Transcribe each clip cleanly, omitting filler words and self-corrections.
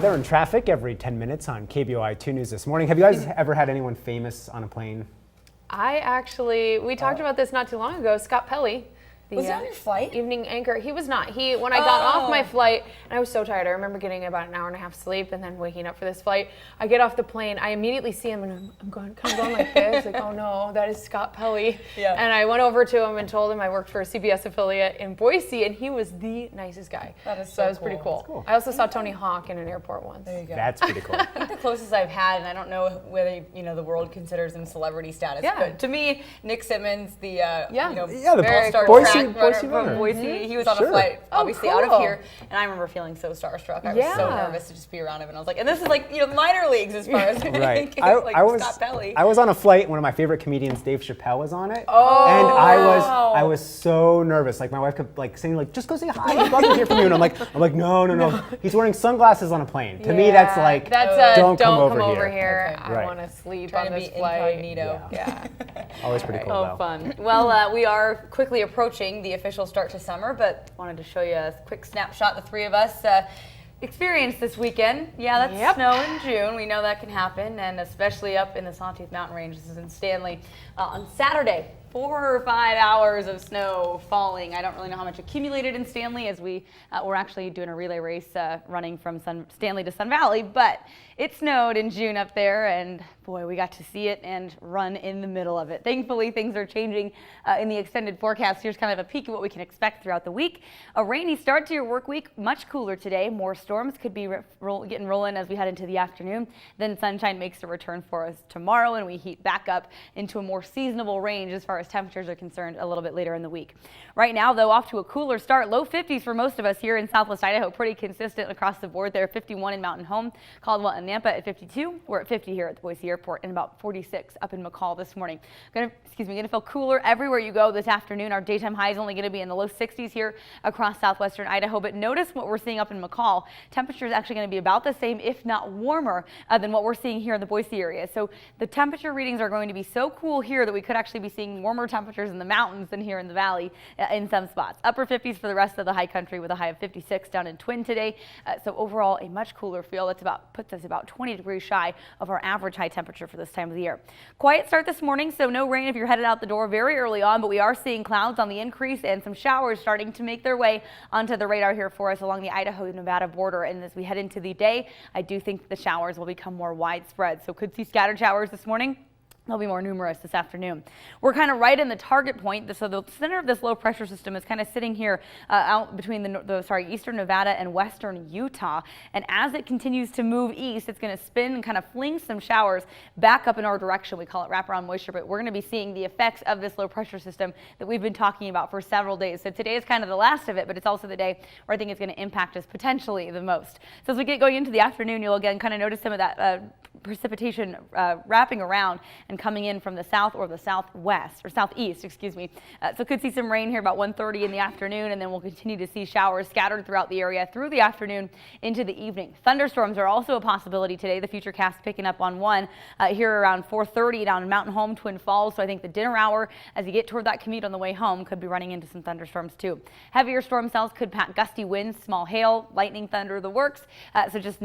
They're in traffic every 10 minutes on KBOI 2 News this morning. Have you guys ever had anyone famous on a plane? We talked about this not too long ago. Scott Pelley. Was he on your flight? Evening anchor. He was not. When I got off my flight, and I was so tired, I remember getting about an hour and a half sleep and then waking up for this flight. I get off the plane, I immediately see him, and I'm going like this, like, oh no, that is Scott Pelley. Yeah. And I went over to him and told him I worked for a CBS affiliate in Boise, and he was the nicest guy. That is so so that was cool. pretty cool. That's cool. I also saw Tony Hawk in an airport once. There you go. That's pretty cool. I think the closest I've had, and I don't know whether the world considers him celebrity status, but to me, Nick Simmons, the the all-star Boise track runner runner. from Boise, he was on a Sure. flight, obviously out of cool. here, and I remember feeling so starstruck. I was so nervous to just be around him, and I was like, and this is like minor leagues as far as Right. Scott Pelley. I was on a flight. One of my favorite comedians, Dave Chappelle, was on it. Oh, and I was so nervous. Like my wife kept saying just go say hi. We'd love to hear from you. And I'm like no. He's wearing sunglasses on a plane. To me, that's like don't come over here. Okay. I want to sleep Trying on to this be flight. incognito. Yeah. Always pretty cool though. Fun. Well, we are quickly approaching the official start to summer, but wanted to show you a quick snapshot the three of us experienced this weekend. Yeah, that's snow in June. We know that can happen, and especially up in the Sawtooth Mountain Range. This is in Stanley on Saturday. 4 or 5 hours of snow falling. I don't really know how much accumulated in Stanley, as we're actually doing a relay race running from Stanley to Sun Valley, but it snowed in June up there, and boy, we got to see it and run in the middle of it. Thankfully, things are changing in the extended forecast. Here's kind of a peek of what we can expect throughout the week. A rainy start to your work week, much cooler today. More storms could be getting rolling as we head into the afternoon. Then sunshine makes a return for us tomorrow, and we heat back up into a more seasonable range as far as temperatures are concerned a little bit later in the week. Right now, though, off to a cooler start. Low 50s for most of us here in Southwest Idaho. Pretty consistent across the board there. 51 in Mountain Home, Caldwell and Nampa at 52. We're at 50 here at the Boise Airport, and about 46 up in McCall this morning. Gonna feel cooler everywhere you go this afternoon. Our daytime high is only going to be in the low 60s here across southwestern Idaho, but notice what we're seeing up in McCall. Temperature is actually going to be about the same, if not warmer, than what we're seeing here in the Boise area. So the temperature readings are going to be so cool here that we could actually be seeing warmer temperatures in the mountains than here in the valley in some spots. Upper 50s for the rest of the high country with a high of 56 down in Twin today. So overall, a much cooler feel. That's puts us about 20 degrees shy of our average high temperature for this time of the year. Quiet start this morning, so no rain if you're headed out the door very early on, but we are seeing clouds on the increase and some showers starting to make their way onto the radar here for us along the Idaho-Nevada border. And as we head into the day, I do think the showers will become more widespread. So could see scattered showers this morning. They'll be more numerous this afternoon. We're kind of right in the target point. So the center of this low pressure system is kind of sitting here out between eastern Nevada and western Utah. And as it continues to move east, it's going to spin and kind of fling some showers back up in our direction. We call it wraparound moisture, but we're going to be seeing the effects of this low pressure system that we've been talking about for several days. So today is kind of the last of it, but it's also the day where I think it's going to impact us potentially the most. So as we get going into the afternoon, you'll again kind of notice some of that precipitation wrapping around and coming in from the south or the southwest or southeast, excuse me. So could see some rain here about 1:30 in the afternoon, and then we'll continue to see showers scattered throughout the area through the afternoon into the evening. Thunderstorms are also a possibility today. The futurecast picking up on one here around 4:30 down in Mountain Home, Twin Falls. So I think the dinner hour as you get toward that commute on the way home could be running into some thunderstorms too. Heavier storm cells could pack gusty winds, small hail, lightning, thunder, the works. So just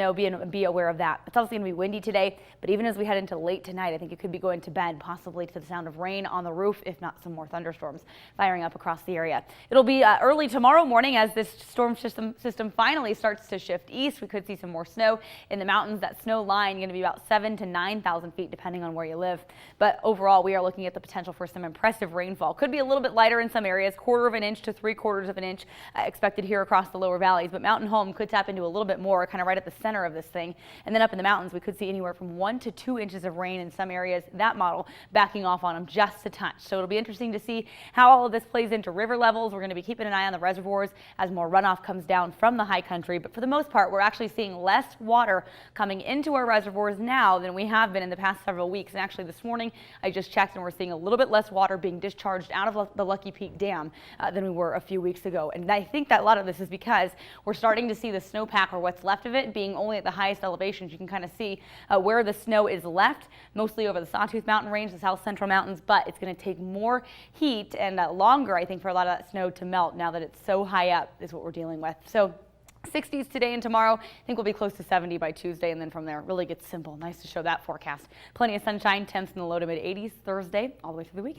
be aware of that. It's also going to be windy today, but even as we head into late tonight, I think it could be going to bed, possibly to the sound of rain on the roof, if not some more thunderstorms firing up across the area. It'll be early tomorrow morning as this storm system finally starts to shift east. We could see some more snow in the mountains. That snow line going to be about 7,000 to 9,000 feet, depending on where you live. But overall, we are looking at the potential for some impressive rainfall. Could be a little bit lighter in some areas, 1/4 of an inch to 3/4 of an inch expected here across the lower valleys. But Mountain Home could tap into a little bit more, kind of right at the center of this thing. And then up in the mountains, we could see anywhere from 1 to 2 inches of rain in some areas. That model backing off on them just a touch. So it'll be interesting to see how all of this plays into river levels. We're going to be keeping an eye on the reservoirs as more runoff comes down from the high country. But for the most part, we're actually seeing less water coming into our reservoirs now than we have been in the past several weeks. And actually this morning, I just checked and we're seeing a little bit less water being discharged out of the Lucky Peak Dam than we were a few weeks ago. And I think that a lot of this is because we're starting to see the snowpack, or what's left of it, being only at the highest elevations. You can kind of see where the snow is left, mostly over the Sawtooth Mountain Range, the South Central Mountains, but it's going to take more heat and longer, I think, for a lot of that snow to melt now that it's so high up is what we're dealing with. So 60s today and tomorrow. I think we'll be close to 70 by Tuesday, and then from there, it really gets simple. Nice to show that forecast. Plenty of sunshine, temps in the low to mid 80s Thursday, all the way through the weekend.